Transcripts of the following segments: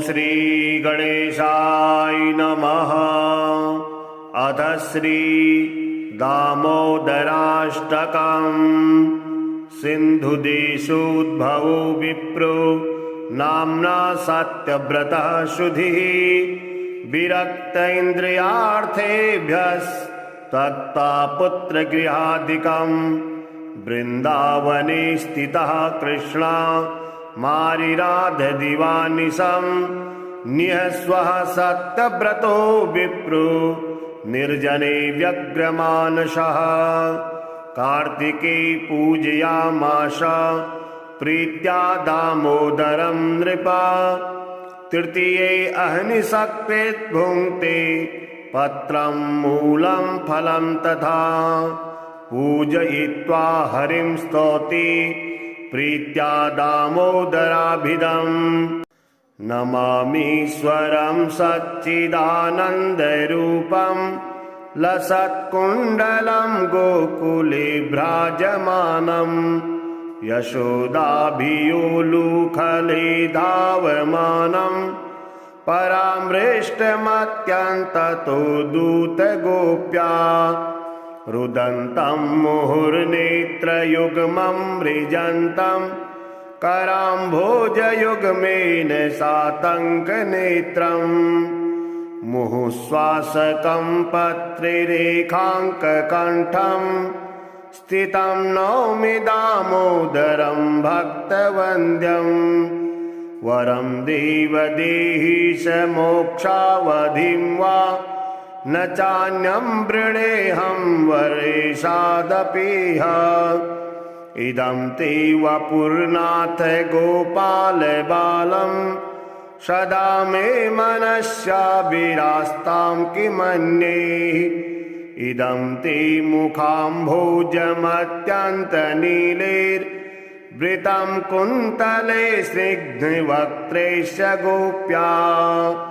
श्री गणेशाय नमः। अथ श्री दामोदराष्टकम्। सिन्धुदेशोद्भवो विप्रो नाम्ना सत्यव्रतः शुधिः। विरक्त इन्द्रियार्थेभ्यस्तत्ता पुत्रगृहादिकम्। वृन्दावने स्थितः कृष्ण मारिराधदिवानिशम्। निःस्वः सत्यव्रतो विप्रो निर्जने व्यग्रमानसः। कार्तिके पूजयामास प्रीत्या दामोदरं नृपा। तृतीये अह्निशक्तेत् भुङ्क्ते पत्रं मूलं फलं तथा। पूजयित्वा हरिं स्तौति प्रीत्या दामोदराभिधम्। नमामीश्वरं सच्चिदानन्दरूपं लसत्कुण्डलं गोकुले भ्राजमानं। यशोदाभियोलुखले धावमानं। परामृष्टमत्यन्ततो दूतगोप्या। रुदन्तं मुहुर्नेत्रयुग्मं मृजन्तं। कराम्भोजयुग्मेन सातङ्कनेत्रम्। मुहुश्वासकं पत्रिरेखाङ्ककण्ठं। स्थितं नौमि दामोदरं भक्तवन्द्यं। वरं देवदेहि स मोक्षावधिं वा। न चान्यं वृणेऽहं वरेशादपीह। इदं ते वपुर्नाथ गोपाल बालं। सदा मे मनस्या विरास्तां किमन्ये। इदं ते मुखाम्भोजमत्यन्तनीलैर्वृतं कुन्तले स्निग्धवक्त्रैश्च गोप्या।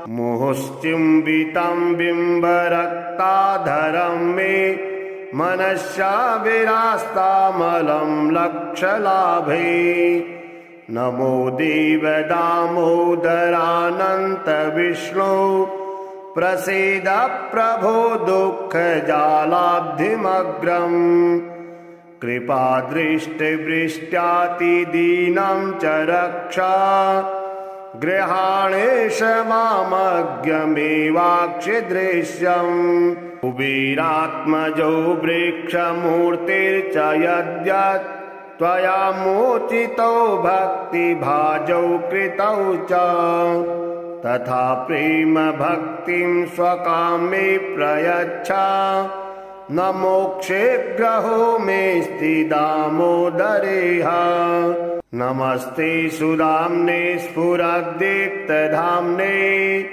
मुहुश्चुम्बितं बिम्बरक्ताधरं मे मनस्या विरास्तामलं लक्षलाभे। नमो देव दामोदरानन्त विष्णो। प्रसीद प्रभो दुःखजालाब्धिमग्रम्। कृपादृष्टिवृष्ट्यातिदीनं च रक्ष। गृहाणेश मामज्ञमेवाक्षिदृश्यम्। कुबेरात्मजो वृक्षमूर्तिर्च यद्यत्। त्वया मोचितो भक्तिभाजौ कृतौ च। तथा प्रेम भक्तिं स्वकामे प्रयच्छ। न मोक्षे ग्रहो मेऽस्ति दामोदरेह। नमस्ते सुदाम्ने स्फुरद्दीप्तधाम्ने।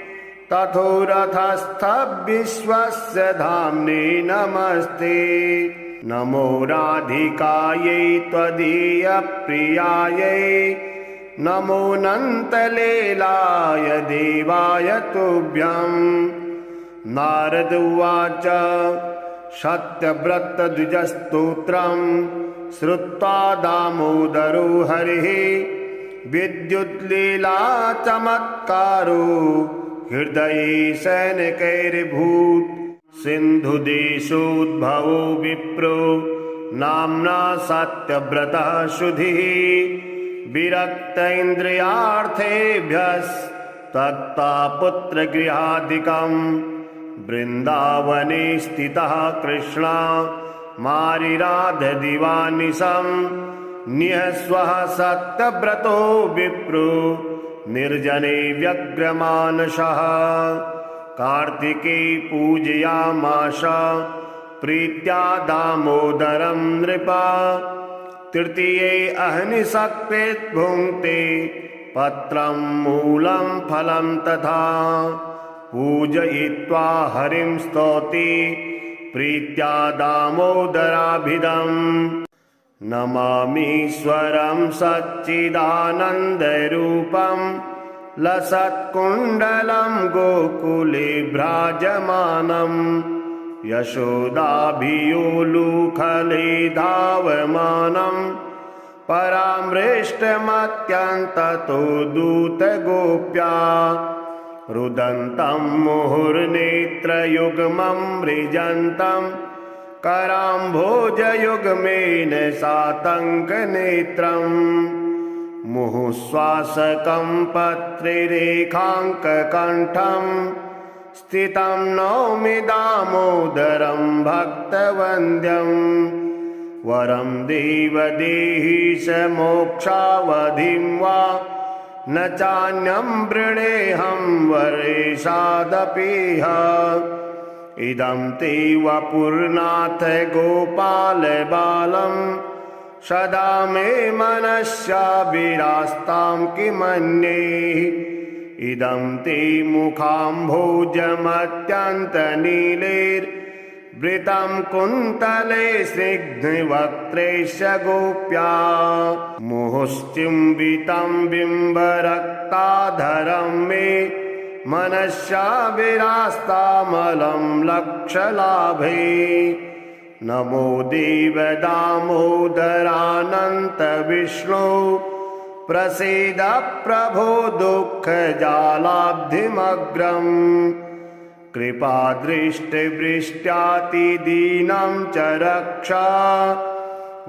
तथोरथस्थ विश्वस्य धाम्ने नमस्ते। नमो राधिकायै त्वदीयप्रियायै। नमो नन्तलीलाय देवाय तुभ्यं। नारद उवाच सत्यव्रतद्विजस्तोत्रं। श्रुत्वा दामोदरो हरिः विद्युल्लीला चमत्कारो। हृदये सैनिकैरभूत्। सिन्धुदेशोद्भवो विप्रो नाम्ना सत्यव्रतः शुधिः। विरक्त इन्द्रियार्थेभ्यस्तत्ता पुत्रगृहादिकम्। वृन्दावने स्थितः कृष्ण मारिराधदिवानिशम्। निःस्वः सत्यव्रतो विप्रो निर्जने व्यग्रमानसः। कार्तिके पूजयामास प्रीत्या दामोदरं नृपा। तृतीये अह्निशक्तेत् भुङ्क्ते पत्रं मूलं फलं तथा। पूजयित्वा हरिं स्तौति प्रीत्या दामोदराभिधम्। नमामीश्वरं सच्चिदानन्दरूपं लसत्कुण्डलं गोकुले भ्राजमानं। यशोदाभियोलुखले धावमानं। परामृष्टमत्यन्ततो दूतगोप्या रुदन्तं मुहुर्नेत्रयुग्मं मृजन्तं कराम्भोजयुग्मेन सातङ्कनेत्रम् मुहुश्वासकं पत्रिरेखाङ्ककण्ठं स्थितं नौमि दामोदरं भक्तवन्द्यम् वरं देव देहि स मोक्षावधिं वा न चान्यं वृणेऽहं वरेशादपीह इदं ते वपुर्नाथ गोपाल बालं सदा मे मनस्या विरास्तां किमन्ये इदं ते मुखाम्भोजमत्यन्तनीलैर्वृतं कुन्तले स्निग्धवक्त्रैश्च गोप्या मुहुश्चिम्बितं बिम्बरक्ताधरं मे मनस्या विरास्तामलं लक्षलाभे नमो देव दामोदरानन्त विष्णु प्रसीद प्रभो दुःखजालाब्धिमग्रम् कृपादृष्टिवृष्ट्यातिदीनं च रक्षा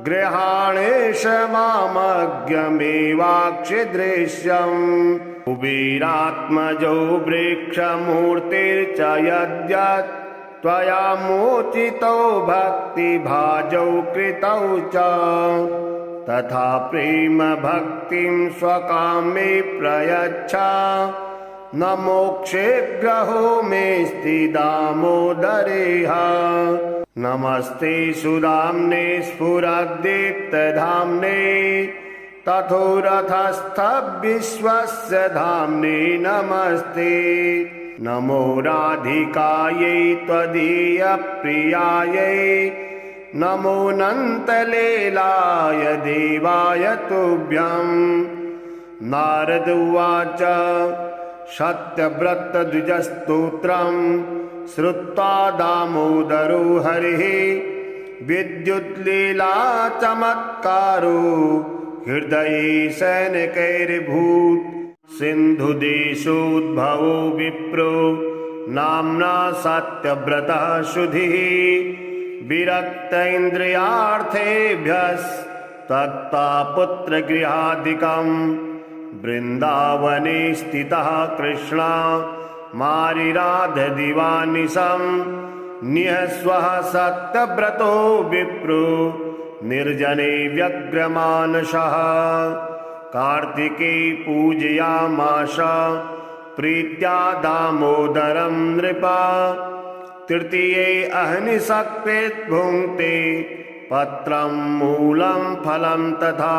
गृहाणेश मामज्ञमेवाक्षिदृश्यम् कुबेरात्मजो वृक्षमूर्तिर्च यद्यत् त्वया मोचितो भक्तिभाजौ कृतौ च तथा प्रेम भक्तिं स्वकामे प्रयच्छ न मोक्षे ग्रहो मेऽस्ति दामोदरेह नमस्ते सुदाम्ने स्फुरद्दीप्तधाम्ने तथोरथस्थ विश्वस्य धाम्ने नमस्ते नमो राधिकायै त्वदीयप्रियायै नमो नन्तलीलाय देवाय तुभ्यम् नारद उवाच सत्यव्रतद्विजस्तोत्रम् श्रुत्वा दामोदरो हरिः विद्युल्लीला चमत्कारो हृदये सैनिकैर्भूत् सिन्धुदेशोद्भवो विप्रो नाम्ना सत्यव्रतः शुधिः विरक्त इन्द्रियार्थेभ्यस्तत्ता पुत्रगृहादिकम् वृन्दावने स्थितः कृष्ण मारिराधदिवानिशं निःस्वः सत्यव्रतो विप्रो निर्जने व्यग्रमानसः कार्तिके पूजयामास प्रीत्या दामोदरं नृपा तृतीये अहनिशकृत् भुङ्क्ते पत्रं मूलं फलं तथा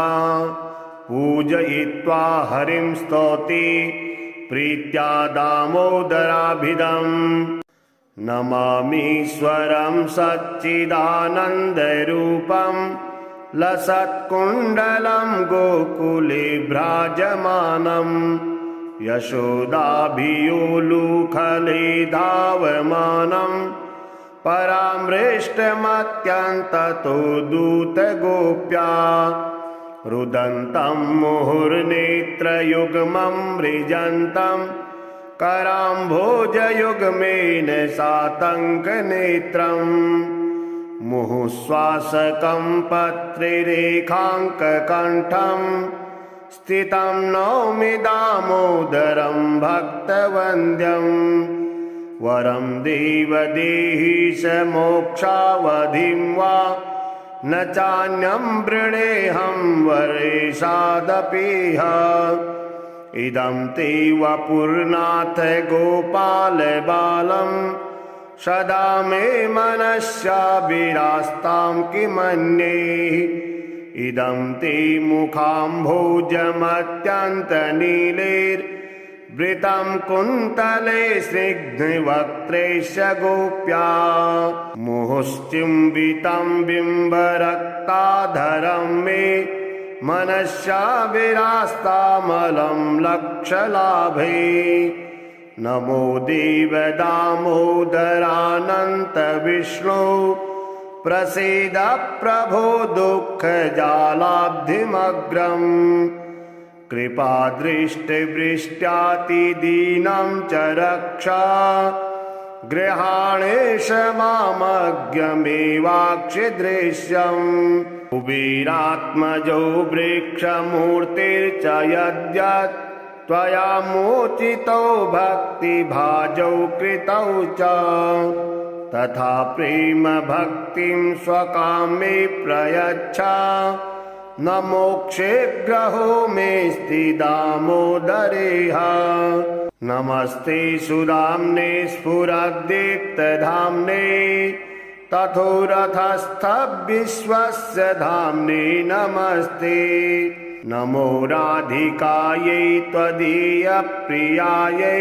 पूजयित्वा हरिं स्तौति प्रीत्या दामोदराभिधम् नमामीश्वरं सच्चिदानन्दरूपं लसत्कुण्डलं गोकुले भ्राजमानं यशोदाभियोलुखले धावमानं परामृष्टमत्यन्ततो दूतगोप्या रुदन्तं मुहुर्नेत्रयुग्मं मृजन्तं कराम्भोजयुग्मेन सातङ्कनेत्रम् मुहुश्वासकं पत्रिरेखाङ्ककण्ठं स्थितं नौमि दामोदरं भक्तवन्द्यं वरं देव देहि स मोक्षावधिं वा न चान्यं वृणेऽहं वरेशादपीह इदं ते वपुर्नाथ गोपाल बालं सदा मे मनस्या विरास्तां किमन्ये इदं ते मुखाम्भोजमत्यन्तनीलैर्वृतं कुन्तले स्निग्धवक्त्रैश्च गोप्या मुहुश्चिम्बितं बिम्बरक्ताधरं मे मनस्या विरास्तामलं लक्षलाभे नमो देव दामोदरानन्त विष्णु प्रसीद प्रभो दुःखजालाब्धिमग्रम् कृपादृष्टिवृष्ट्यातिदीनं च रक्ष गृहाणेश मामज्ञमेवाक्षिदृश्यम् कुबेरात्मजो वृक्षमूर्तिर्च यद्यत् त्वया मोचितो भक्तिभाजौ कृतौ च तथा प्रेम भक्तिं स्वकामे प्रयच्छ न मोक्षे ग्रहो मेऽस्ति दामोदरेह नमस्ते सुदाम्ने स्फुरद्दीप्तधाम्ने तथोरथस्थ विश्वस्य धाम्ने नमस्ते नमो राधिकायै त्वदीयप्रियायै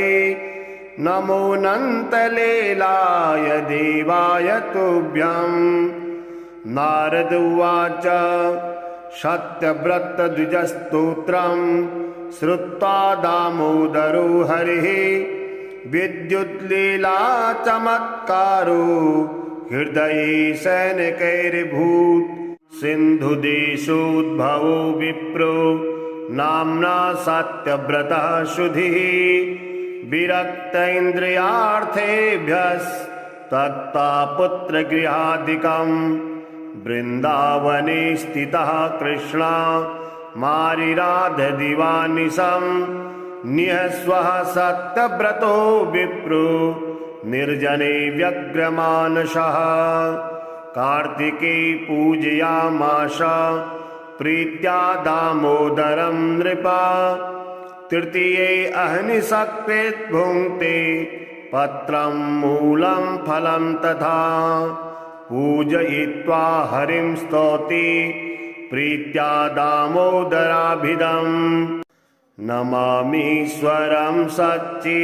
नमो नन्तलीलाय देवाय तुभ्यम् नारद उवाच सत्यव्रतद्विजस्तोत्रम् श्रुत्वा दामोदरो हरिः विद्युल्लीला चमत्कारो हृदये सैनिकैरभूत् सिन्धुदेशोद्भवो विप्रो नाम्ना सत्यव्रतः शुधिः विरक्त इन्द्रियार्थेभ्यस्तत्ता पुत्रगृहादिकम् वृन्दावने स्थितः कृष्ण मारिराधदिवानिशम् निःस्वः सत्यव्रतो विप्रो निर्जने व्यग्रमानसः कार्तिके पूजयामास प्रीत्या दामोदरं नृपा तृतीये अह्निशक्तित् भुङ्क्ते पत्रं मूलं फलं तथा पूजयित्वा हरिं स्तौति प्रीत्या दामोदराभिधम् नमामीश्वरं सच्चिदानन्दरूपं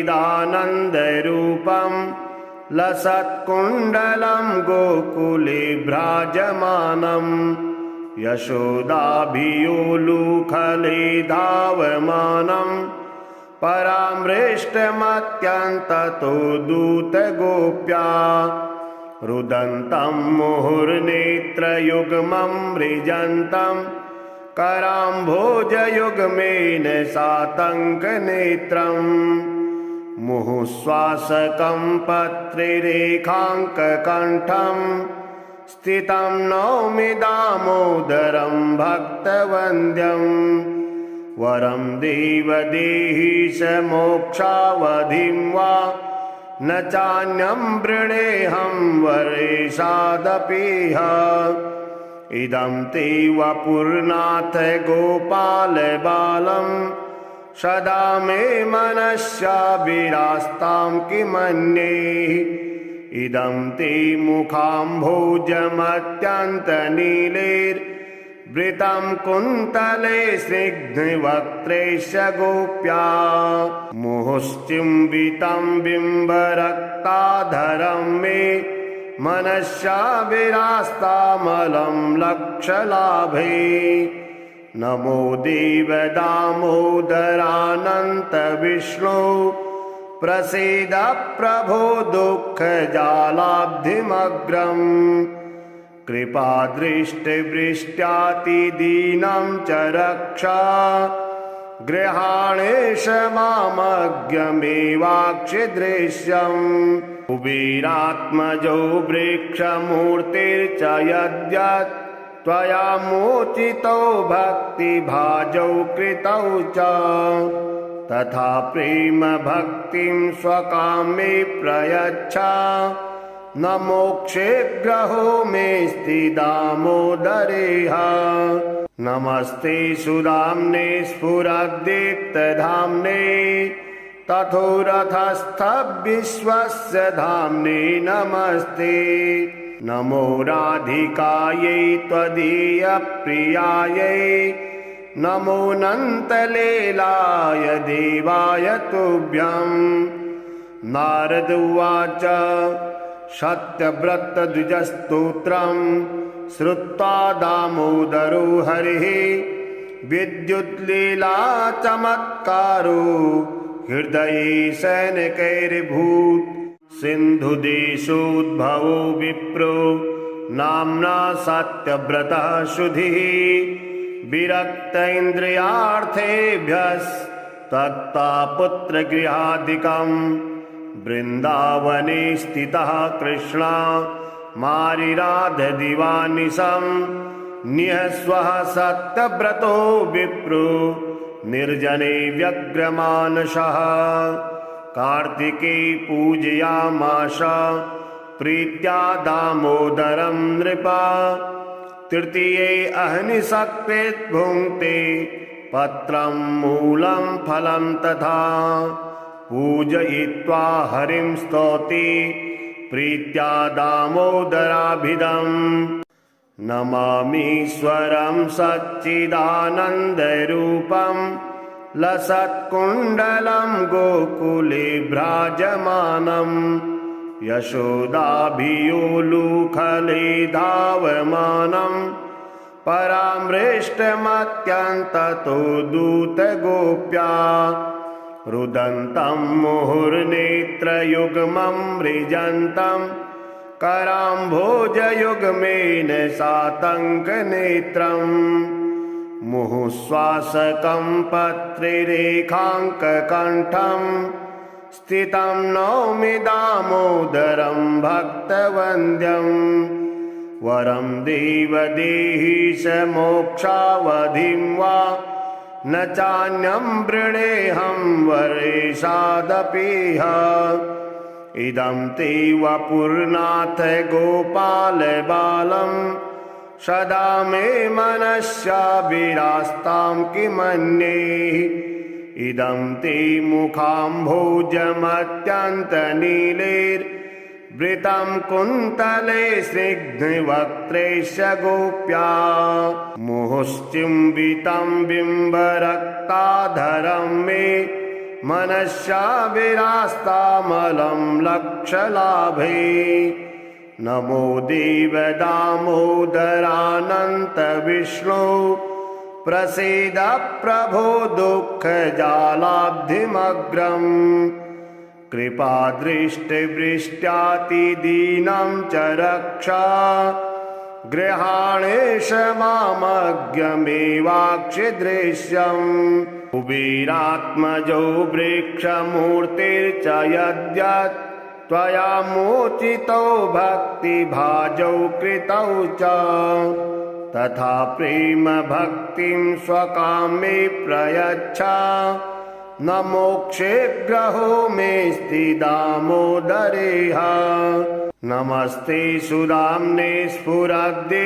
लसत्कुण्डलं गोकुले भ्राजमानम् यशोदाभियोलुखले धावमानं परामृष्टमत्यन्ततो दूतगोप्या रुदन्तं मुहुर्नेत्रयुग्मं मृजन्तं कराम्भोजयुग्मेन सातङ्कनेत्रम् मुहुश्वासकं पत्रिरेखाङ्ककण्ठम् स्थितं नौमि दामोदरं भक्तवन्द्यं वरं देवदेहि स मोक्षावधिं वा न चान्यं वृणेऽहं वरेशादपीह इदं ते वपुर्नाथ गोपाल बालं सदा मे मनस्या विरास्तां किमन्ये इदं ते मुखाम्भोजमत्यन्तनीलैर्वृतं कुन्तले स्निग्धवक्त्रैश्च गोप्या मुहुश्चिम्बितं बिम्बरक्ताधरं मे मनस्या विरास्तामलं लक्षलाभे नमो देव दामोदरानन्त विष्णो प्रसीद प्रभो दुःखजालाब्धिमग्रम् कृपादृष्टिवृष्ट्यातिदीनं च रक्ष गृहाणेश मामज्ञमेवाक्षिदृश्यम् कुबेरात्मजो वृक्षमूर्तिर्च यद्यत् त्वया मोचितो भक्तिभाजौ कृतौ च तथा प्रेम भक्तिं स्वकामे प्रयच्छ न मोक्षे ग्रहो मेऽस्ति दामोदरेह नमस्ते सुदाम्ने स्फुरद्दीप्तधाम्ने तथोरथस्थ विश्वस्य धाम्ने नमस्ते नमो राधिकायै त्वदीयप्रियायै नमो नन्तलीलाय देवाय तुभ्यम् नारद उवाच सत्यव्रतद्विजस्तोत्रम् श्रुत्वा दामोदरो हरिः विद्युल्लीला चमत्कारो हृदये सैनिकैरभूत् सिन्धुदेशोद्भवो विप्रो नाम्ना सत्यव्रतः शुधिः विरक्त इन्द्रियार्थेभ्यस्तत्ता पुत्रगृहादिकम् वृन्दावने स्थितः कृष्ण मारिराधदिवानिशम् निःस्वः सत्यव्रतो विप्रो निर्जने व्यग्रमानसः कार्तिके पूजयामास प्रीत्या दामोदरं नृपा तृतीये अह्निशक्रेत् भुङ्क्ते पत्रं मूलं फलं तथा पूजयित्वा हरिं स्तौति प्रीत्या दामोदराभिधम् नमामीश्वरं सच्चिदानन्दरूपं लसत्कुण्डलं गोकुले भ्राजमानं यशोदाभियोलुखले धावमानं परामृष्टमत्यन्ततो दूतगोप्या रुदन्तं मुहुर्नेत्रयुग्मं मृजन्तं कराम्भोजयुग्मेन सातङ्कनेत्रम् मुहुश्वासकं पत्रिरेखाङ्ककण्ठं स्थितं नौमि दामोदरं भक्तवन्द्यम् वरं देव देहि स मोक्षावधिं वा न चान्यं वृणेऽहं वरेशादपीह इदं ते वपुर्नाथ गोपालबालं सदा मे मनस्या विरास्तां किमन्ये इदं ते मुखाम्भोजमत्यन्तनीलैर्वृतं कुन्तले स्निग्धवक्त्रैश्च गोप्या मुहुश्चिम्बितं बिम्बरक्ताधरं मे मनस्या विरास्तामलं लक्षलाभे नमो देव दामोदरानन्त विष्णु प्रसीद प्रभो दुःखजालाब्धिमग्रम् कृपादृष्टिवृष्ट्यातिदीनं च रक्षा गृहाणेश मामज्ञमेवाक्षिदृश्यम् कुबेरात्मजो वृक्षमूर्तिर्च यद्यत् त्वया मोचितो भक्तिभाजौ कृतौ च तथा प्रेम भक्तिं स्वकामे प्रयच्छ न मोक्षे ग्रहो मेऽस्ति दामोदरेह नमस्ते सुदाम्ने स्फुरद्दीप्तधाम्ने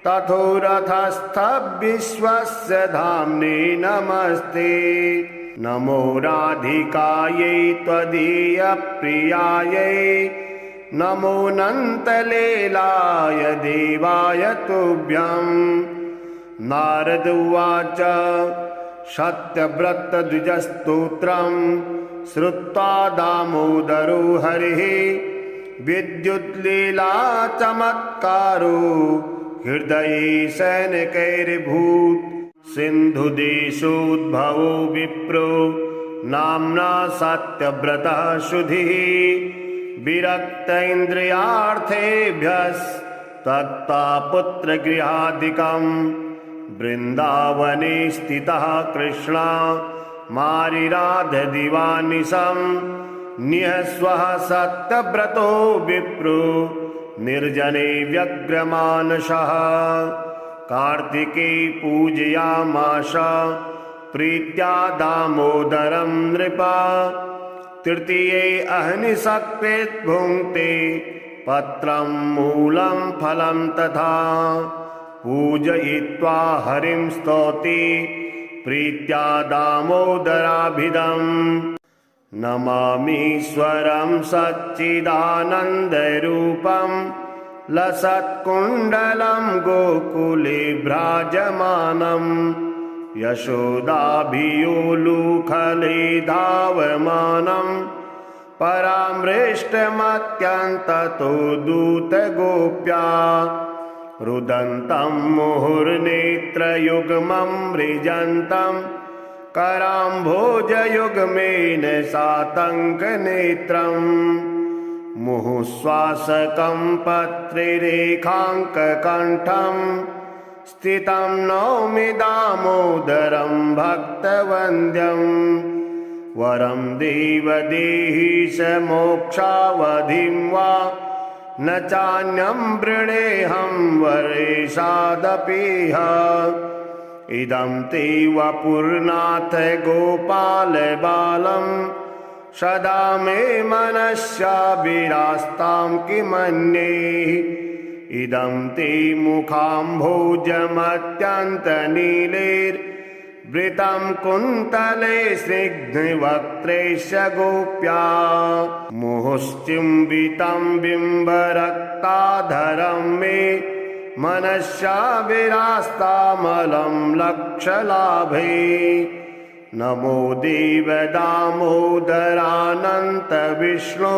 तथोरथस्थ विश्वस्य धाम्ने नमस्ते नमो राधिकायै त्वदीयप्रियायै नमो नन्तलीलाय देवाय तुभ्यम् नारद उवाच सत्यव्रतद्विजस्तोत्रम् श्रुत्वा दामोदरो हरिः विद्युल्लीला चमत्कारो हृदये सैनिकैर्भूत् सिन्धुदेशोद्भवो विप्रो नाम्ना सत्यव्रतः शुधिः विरक्त इन्द्रियार्थेभ्यस्तत्ता पुत्रगृहादिकम् वृन्दावने स्थितः कृष्ण मारिराधदिवानिशम् निःस्वः सत्यव्रतो विप्रो निर्जने व्यग्रमानसः कार्तिके पूजयामास प्रीत्या दामोदरं नृपा तृतीये अह्निशक्रेत् भुङ्क्ते पत्रं मूलं फलं तथा पूजयित्वा हरिं स्तौति प्रीत्या दामोदराभिधम् नमामीश्वरं सच्चिदानन्दरूपं लसत्कुण्डलं गोकुले भ्राजमानं यशोदाभियोलुखले धावमानं परामृष्टमत्यन्ततो दूतगोप्या रुदन्तं मुहुर्नेत्रयुग्मं मृजन्तं कराम्भोजयुग्मेन सातङ्कनेत्रम् मुहुश्वासकं पत्रिरेखाङ्ककण्ठं स्थितं नौमि दामोदरं भक्तवन्द्यं वरं देव देहि स मोक्षावधिं वा न चान्यं वृणेऽहं वरेशादपीह इदं ते वपुर्नाथ गोपाल बालं सदा मे मनस्या विरास्तां किमन्ये इदं ते मुखाम्भोजमत्यन्तनीलैर्वृतं कुन्तले स्निग्धवक्त्रैश्च गोप्या मुहुश्चिम्बितं बिम्बरक्ताधरं मे मनस्या विरास्तामलं लक्षलाभे नमो देव दामोदरानन्त विष्णो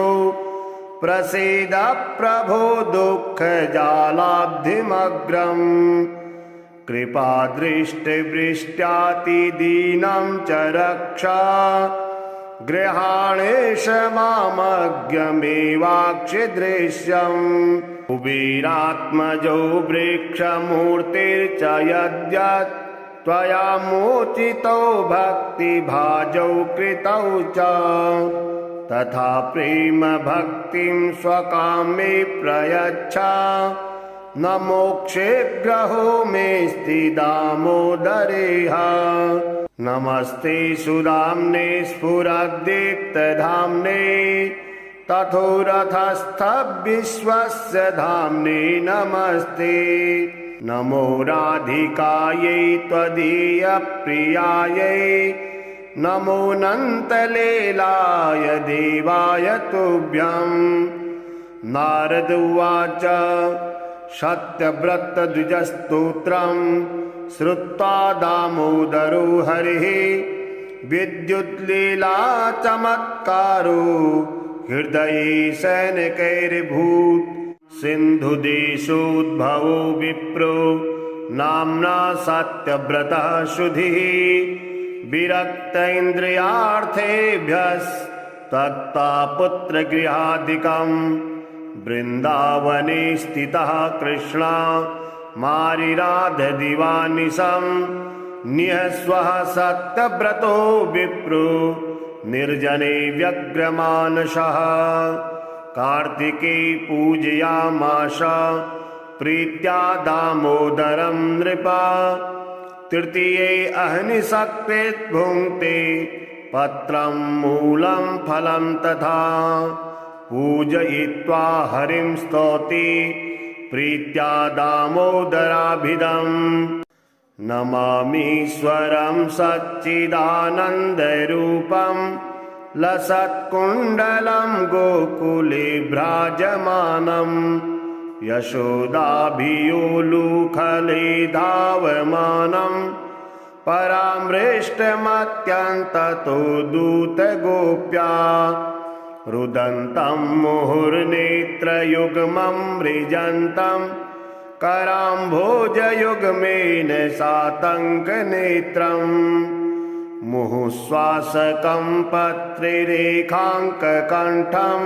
प्रसीद प्रभो दुःखजालाब्धिमग्रम् कृपादृष्टिवृष्ट्यातिदीनं च रक्षा गृहाणेश मामज्ञमेवाक्षिदृश्यम् कुबेरात्मजो वृक्षमूर्तिर्च यद्यत् त्वया मोचितो भक्तिभाजौ कृतौ च तथा प्रेम भक्तिं स्वकामे प्रयच्छ न मोक्षे ग्रहो मेऽस्ति दामोदरेह नमस्ते सुदाम्ने स्फुरद्दीप्तधाम्ने तथोरथस्थ विश्वस्य धाम्ने नमस्ते नमो राधिकायै त्वदीयप्रियायै नमो नन्तलीलाय देवाय तुभ्यं नारद उवाच सत्यव्रतद्विजस्तोत्रं श्रुत्वा दामोदरो हरिः विद्युल्लीलाचमत्कारो हृदये सैनिकैर्भूत् सिन्धुदेशोद्भवो विप्रो नाम्ना सत्यव्रतः शुधिः विरक्त इन्द्रियार्थेभ्यस्तत्ता पुत्रगृहादिकम् वृन्दावने स्थितः कृष्ण मारिराधदिवानिशं निःस्वः सत्यव्रतो विप्रो निर्जने व्यग्रमानसः कार्तिके पूजयामास प्रीत्या दामोदरं नृपा तृतीये अह्निशक्ते भुङ्क्ते पत्रं मूलं फलं तथा पूजयित्वा हरिं स्तौति प्रीत्या दामोदराभिधम् नमामीश्वरं सच्चिदानन्दरूपं लसत्कुण्डलं गोकुले भ्राजमानं यशोदाभियोलुखले धावमानं परामृष्टमत्यन्ततो दूतगोप्या रुदन्तं मुहुर्नेत्रयुग्मं मृजन्तं कराम्भोजयुग्मेन सातङ्कनेत्रम् मुहुश्वासकं पत्रिरेखाङ्ककण्ठं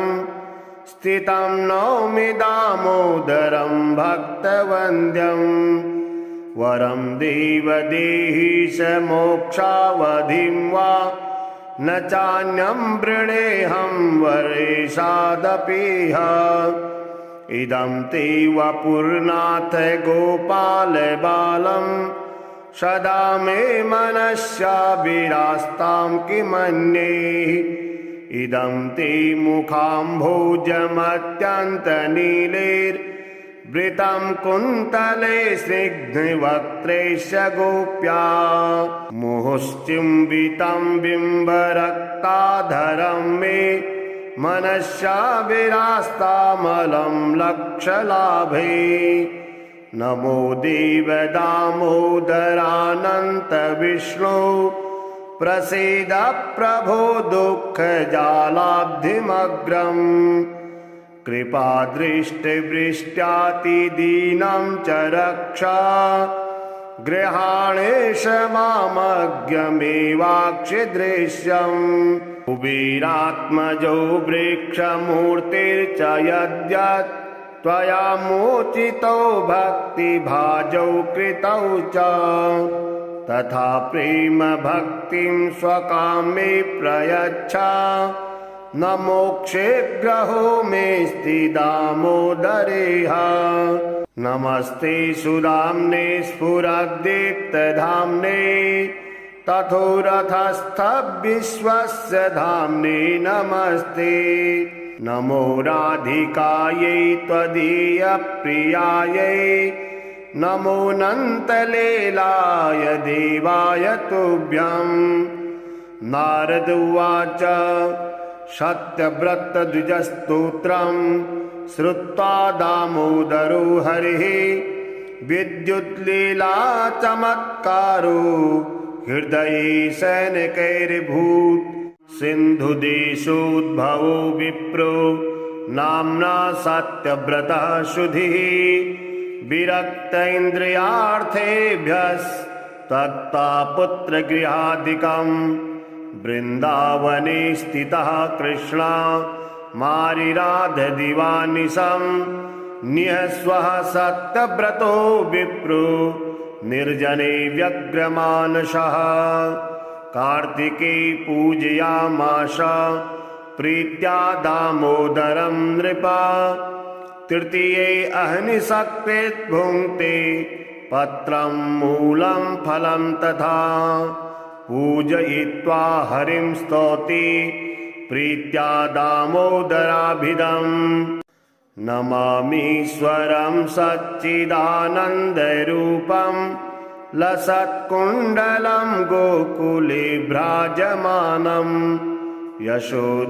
स्थितं नौमि दामोदरं भक्तवन्द्यं वरं देव देहि स मोक्षावधिं वा न चान्यं वृणेऽहं वरेशादपीह इदं ते वपुर्नाथ गोपाल बालं सदा मे मनस्या विरास्तां किमन्ये इदं ते मुखाम्भोजमत्यन्तनीलैर्वृतं कुन्तले स्निग्धवक्त्रैश्च गोप्या मुहुश्चिम्बितं बिम्बरक्ताधरं मे मनस्या विरास्तामलं लक्षलाभे नमो देव दामोदरानन्त विष्णो प्रसीद प्रभो दुःखजालाब्धिमग्रम् कृपादृष्टिवृष्ट्यातिदीनं च रक्षा गृहाणेश मामज्ञमेवाक्षिदृश्यम् कुबेरात्मजो वृक्षमूर्तिर्च यद्यत् त्वया मोचितो भक्तिभाजौ कृतौ च तथा प्रेम भक्तिं स्वकामे प्रयच्छ न मोक्षे ग्रहो मेऽस्ति दामोदरेह नमस्ते सुदाम्ने स्फुरद्दीप्तधाम्ने तथोरथस्थ विश्वस्य धाम्ने नमस्ते नमो राधिकायै त्वदीयप्रियायै नमोऽनन्तलीलाय देवाय तुभ्यं नारद उवाच सत्यव्रतद्विजस्तोत्रम् श्रुत्वा दामोदरो हरिः विद्युल्लीला चमत्कारो हृदये सैनिकैर्भूत् सिन्धुदेशोद्भवो विप्रो नाम्ना सत्यव्रतः शुधिः विरक्त इन्द्रियार्थेभ्यस्तत्ता पुत्रगृहादिकम् वृन्दावने स्थितः कृष्ण मारिराधदिवानिशं निःस्वः सत्यव्रतो विप्रो निर्जने व्यग्रमानसः कार्तिके पूजयामास प्रीत्या दामोदरं नृपा तृतीये अह्निशक्तिः भुङ्क्ते पत्रं मूलं फलं तथा पूजयित्वा हरिं स्तौति प्रीत्या दामोदराभिधम् नमामीश्वरं सच्चिदानन्दरूपं लसत्कुण्डलं गोकुले भ्राजमानं यशोदाभियोलुखले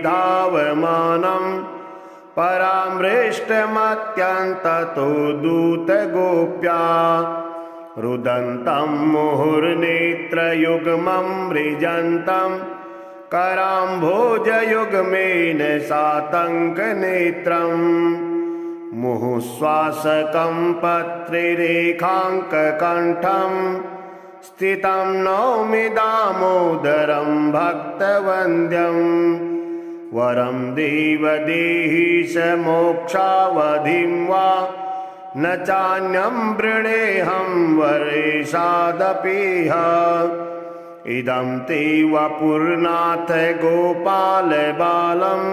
धावमानं परामृष्टमत्यन्ततो दूतगोप्या रुदन्तं मुहुर्नेत्रयुग्मं मृजन्तं कराम्भोजयुग्मेन सातङ्कनेत्रम् मुहुश्वासकं पत्रिरेखाङ्ककण्ठं स्थितं नौमि दामोदरं भक्तवन्द्यम् वरं देव देहि स मोक्षावधिं वा न चान्यं वृणेऽहं वरेशादपीह इदं ते वपुर्नाथ गोपाल बालं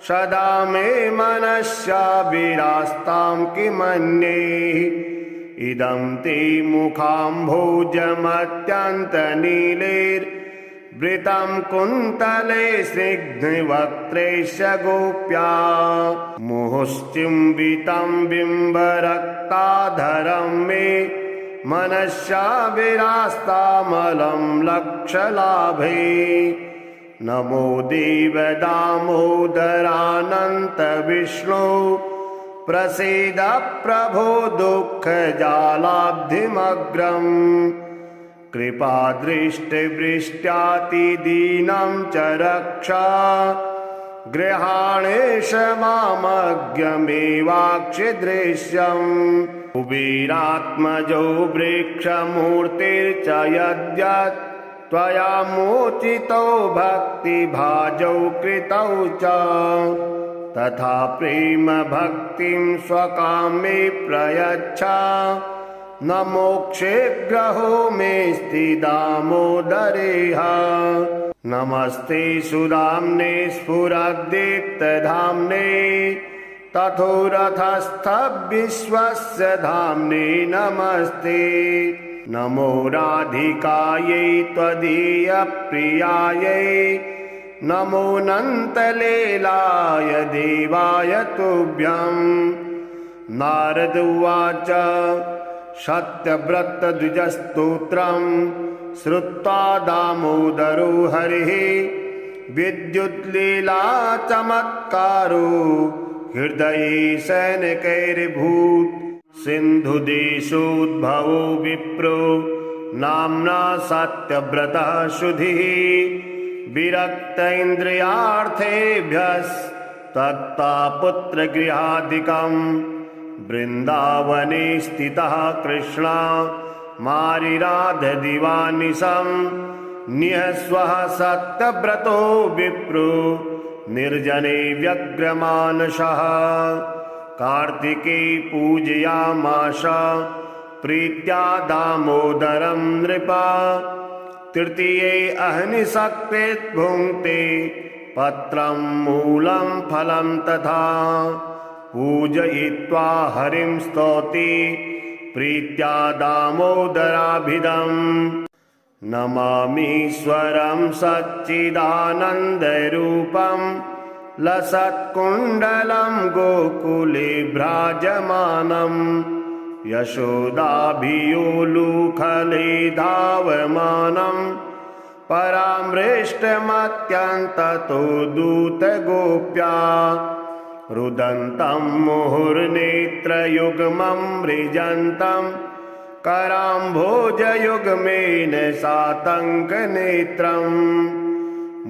सदा मे मनस्या विरास्तां किमन्ये इदं ते मुखाम्भोजमत्यन्तनीलैर्वृतं कुन्तले स्निग्धवक्त्रैश्च गोप्या मुहुश्चुम्बितं बिम्बरक्ताधरं मे मनस्या विरास्तामलं लक्षलाभे नमो देव दामोदरानन्त विष्णो प्रसीद प्रभो दुःखजालाब्धिमग्रम् कृपादृष्टिवृष्ट्यातिदीनं च रक्ष गृहाणेश मामज्ञमेवाक्षिदृश्यम् कुबेरात्मजो वृक्षमूर्तिर्च यद्यत् त्वया मोचितो भक्तिभाजौ कृतौ च तथा प्रेम भक्तिं स्वकामे प्रयच्छ न मोक्षे ग्रहो मेऽस्ति दामोदरेह नमस्ते सुदाम्ने स्फुरद्दीप्तधाम्ने तथोरथस्थ विश्वस्य धाम्ने नमस्ते नमो राधिकायै त्वदीयप्रियायै नमोऽनन्तलीलाय देवाय तुभ्यं नारद उवाच सत्यव्रतद्विजस्तोत्रम् श्रुत्वा दामोदरो हरिः विद्युल्लीला चमत्कारो हृदये सैनिकैर्भूत् सिन्धुदेशोद्भवो विप्रो नाम्ना सत्यव्रतः शुधिः विरक्त इन्द्रियार्थेभ्यस्तत्ता पुत्रगृहादिकम् वृन्दावने स्थितः कृष्ण मारिराधदिवानिशं निःस्वः सत्यव्रतो विप्रो निर्जने व्यग्रमानसः कार्तिके पूजयामास प्रीत्या दामोदरं नृपा तृतीये अहनिशक्ते भुङ्क्ते पत्रं मूलं फलं तथा पूजयित्वा हरिं स्तौति प्रीत्या दामोदराभिधम् नमामीश्वरं सच्चिदानन्दरूपं लसत्कुण्डलं गोकुले भ्राजमानं यशोदाभियोलुखले धावमानं परामृष्टमत्यन्ततो दूतगोप्या रुदन्तं मुहुर्नेत्रयुग्मं मृजन्तं कराम्भोजयुग्मेन सातङ्कनेत्रम्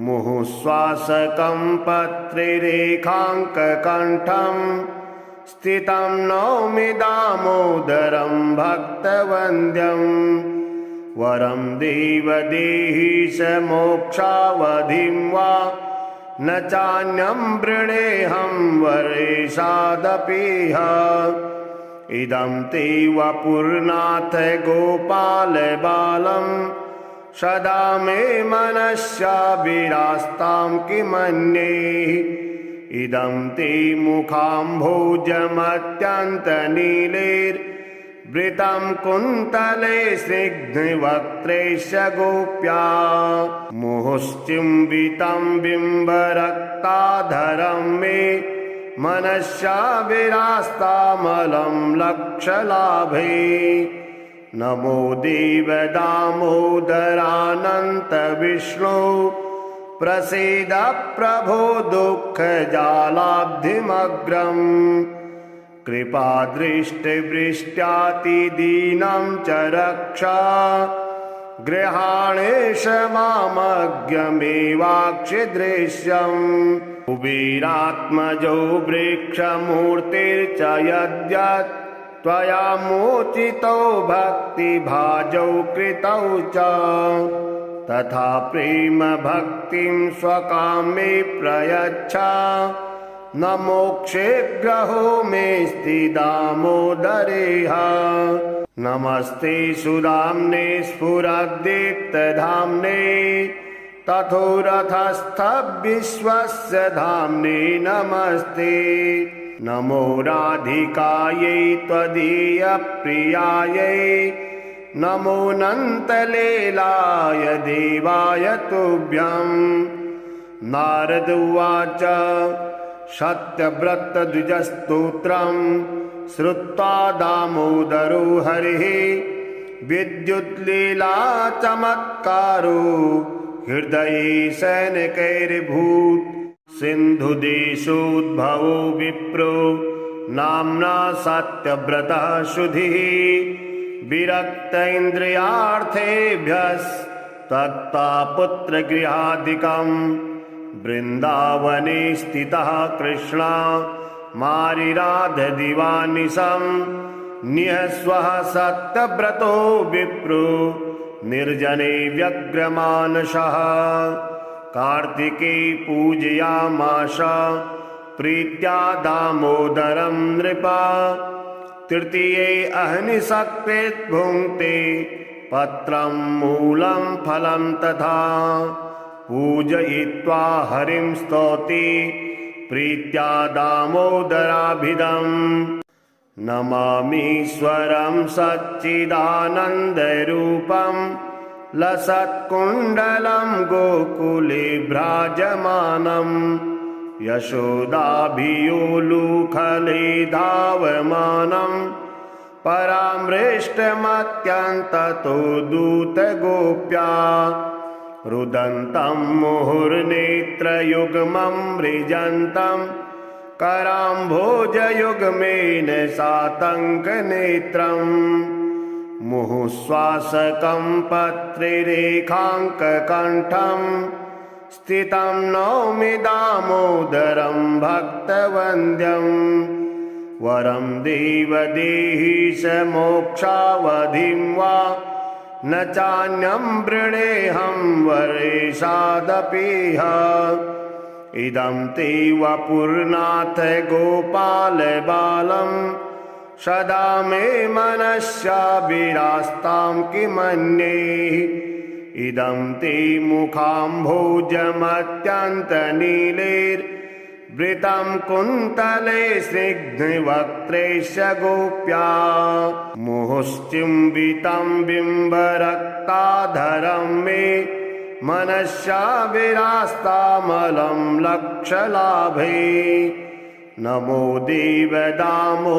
मुहुश्वासकं पत्रिरेखाङ्ककण्ठं स्थितं नौमि दामोदरं भक्तवन्द्यं वरं देवदेहि स मोक्षावधिं वा न चान्यं वृणेऽहं वरेशादपीह इदं ते वपुर्नाथ गोपालबालं सदा मे मनस्या विरास्तां किमन्ये इदं ते मुखाम्भोजमत्यन्तनीलैर्वृतं कुन्तले स्निग्धवक्त्रैश्च गोप्या मुहुश्चिम्बितं बिम्बरक्ताधरं मे मनस्या विरास्तामलं लक्षलाभे नमो देव दामोदरानन्त विष्णो प्रसीद प्रभो दुःखजालाब्धिमग्रम् कृपादृष्टिवृष्ट्यातिदीनं च रक्षा गृहाणेश मामज्ञमेवाक्षिदृश्यम् कुबेरात्मजो वृक्षमूर्तिर्च यद्यत् त्वया मोचितो भक्तिभाजौ कृतौ च तथा प्रेम भक्तिं स्वकामे प्रयच्छ न मोक्षे ग्रहो मेऽस्ति दामोदरेह नमस्ते सुदाम्ने स्फुरद्दीप्तधाम्ने तथोरथस्थ विश्वस्य धाम्ने नमस्ते नमो राधिकायै त्वदीयप्रियायै नमो नन्तलीलाय देवाय तुभ्यं नारद उवाच सत्यव्रतद्विजस्तोत्रं श्रुत्वा दामोदरो हरिः विद्युल्लीलाचमत्कारो हृदये सैनिकैरभूत् सिन्धुदेशोद्भवो विप्रो नाम्ना सत्यव्रतः शुधिः विरक्त इन्द्रियार्थेभ्यस्तत्ता पुत्रगृहादिकम् वृन्दावने स्थितः कृष्ण मारिराधदिवानिशं निःस्वः सत्यव्रतो विप्रो निर्जने व्यग्रमानसः कार्तिके पूजयामास प्रीत्या दामोदरं नृपा तृतीये अहनिशक्ते भुङ्क्ते पत्रं मूलं फलं तथा पूजयित्वा हरिं स्तौति प्रीत्या दामोदराभिधम् नमामीश्वरं सच्चिदानन्दरूपं लसत्कुण्डलं गोकुले भ्राजमानं यशोदाभियोलुखले धावमानं परामृष्टमत्यन्ततो दूतगोप्या रुदन्तं मुहुर्नेत्रयुग्मं मृजन्तं कराम्भोजयुग्मेन सातङ्कनेत्रम् मुहुश्वासकं पत्रिरेखाङ्ककण्ठं स्थितं नौमि दामोदरं भक्तवन्द्यं वरं देव देहि स मोक्षावधिं वा न चान्यं वृणेऽहं वरेशादपीह इदं ते वपुर्नाथ गोपाल बालं सदा मे मनस्या विरास्तां किमन्ये इदं ते मुखाम्भोजमत्यन्तनीलैर्वृतं कुन्तले स्निग्धवक्त्रैश्च गोप्या मुहुश्चिम्बितं बिम्बरक्ताधरं मे मनस्या विरास्तामलं लक्षलाभे नमो देव दामोदरानन्त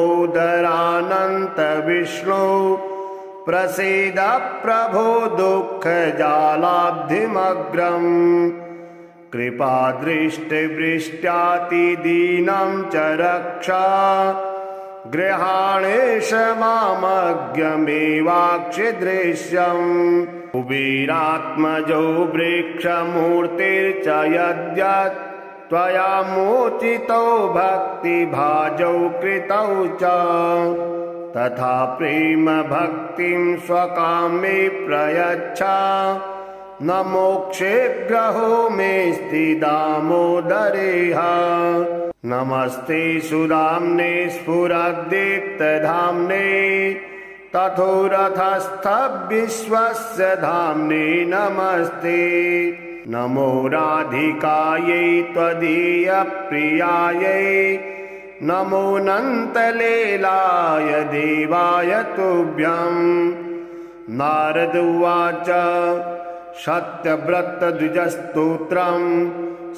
विष्णु प्रसीद प्रभो दुःखजालाब्धिमग्रम् कृपादृष्टिवृष्ट्यातिदीनं च रक्षा गृहाणेश मामज्ञमेवाक्षिदृश्यम् कुबेरात्मजो वृक्षमूर्तिर्च यद्यत् त्वया मोचितो भक्तिभाजौ कृतौ च तथा प्रेम भक्तिं स्वकामे प्रयच्छ न मोक्षे ग्रहो मेऽस्ति दामोदरेह नमस्ते सुदाम्ने स्फुरद्दीप्तधाम्ने तथोरथस्थ विश्वस्य धाम्ने नमस्ते नमो राधिकायै त्वदीयप्रियायै नमो नन्तलीलाय देवाय तुभ्यं नारद उवाच सत्यव्रतद्विजस्तोत्रं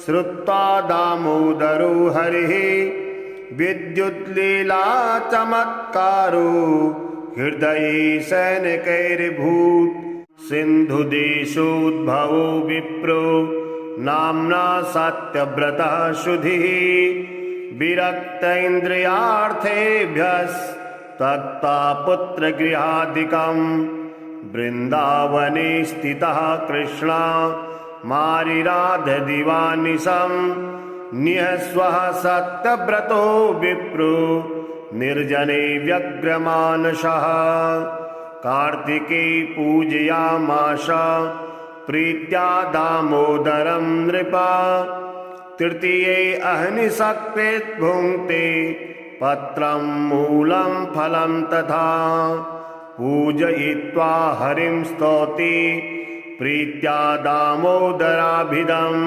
श्रुत्वा दामोदरो हरिः विद्युल्लीला चमत्कारो हृदये सैनिकैर्भूत् सिन्धुदेशोद्भवो विप्रो नाम्ना सत्यव्रतः शुधिः विरक्त इन्द्रियार्थेभ्यस्तत्ता पुत्रगृहादिकं वृन्दावने स्थितः कृष्णा मारिराधदिवानिशं निःस्वः सत्यव्रतो विप्रो निर्जने व्यग्रमानसः कार्तिके पूजयामास प्रीत्या दामोदरं नृपा तृतीये अहनिशक्रेत् भुङ्क्ते पत्रं मूलं फलं तथा पूजयित्वा हरिं स्तौति प्रीत्या दामोदराभिधम्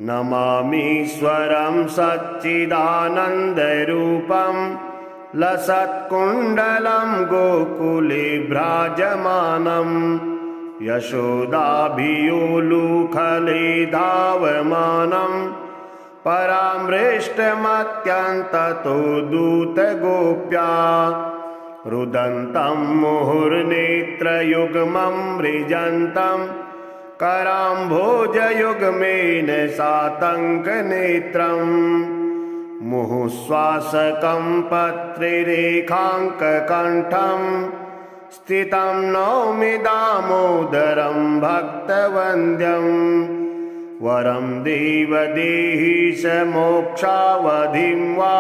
नमामीश्वरं सच्चिदानन्दरूपं लसत्कुण्डलं गोकुले भ्राजमानं यशोदाभियोलुखले धावमानं परामृष्टमत्यन्ततो दूतगोप्या रुदन्तं मुहुर्नेत्रयुग्मं मृजन्तं कराम्भोजयुग्मेन सातङ्कनेत्रम् मुहुश्वासकं पत्रिरेखाङ्ककण्ठं स्थितं नौमि दामोदरं भक्तवन्द्यं वरं देव देहि स मोक्षावधिं वा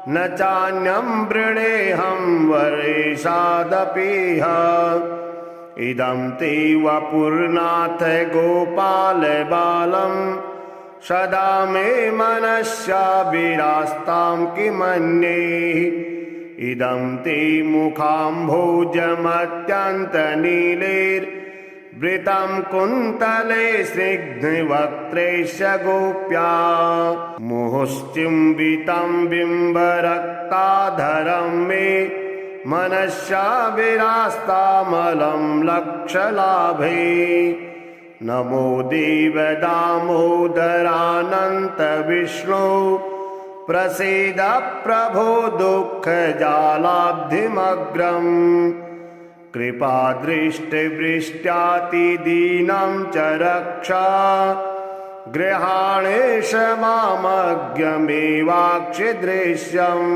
न चान्यं वृणेऽहं वरेशादपीह इदं ते वपुर्नाथ गोपाल बालं सदा मे मनस्या विरास्तां किमन्ये इदं ते मुखाम्भोजमत्यन्तनीलैर्वृतं कुन्तले स्निग्धवक्त्रैश्च गोप्या मुहुश्चिम्बितं बिम्बरक्ताधरं मे मनस्या विरास्तामलं लक्षलाभे नमो देव दामोदरानन्त विष्णु प्रसीद प्रभो दुःखजालाब्धिमग्रम् कृपादृष्टिवृष्ट्यातिदीनं च रक्षा गृहाणेश मामज्ञमेवाक्षिदृश्यम्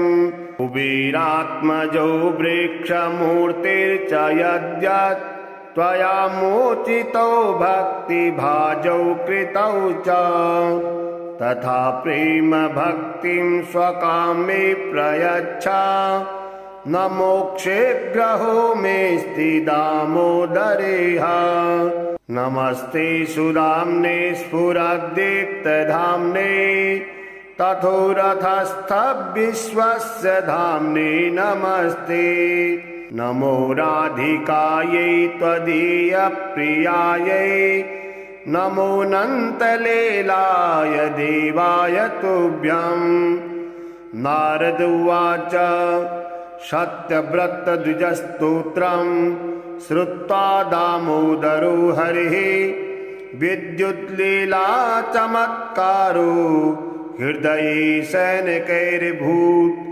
कुबेरात्मजो वृक्षमूर्तिर्च यद्यत् त्वया मोचितो भक्तिभाजौ कृतौ च तथा प्रेम भक्तिं स्वकामे प्रयच्छ न मोक्षे ग्रहो मेऽस्ति दामोदरेह नमस्ते सुदाम्ने स्फुरद्दीप्तधाम्ने तथोरथस्थ विश्वस्य धाम्ने नमस्ते नमो राधिकायै त्वदीयप्रियायै नमोऽनन्तलीलाय देवाय तुभ्यं नारद उवाच सत्यव्रतद्विजस्तोत्रं श्रुत्वा दामोदरो हरिः विद्युल्लीला चमत्कारो हृदये सैनिकैरभूत्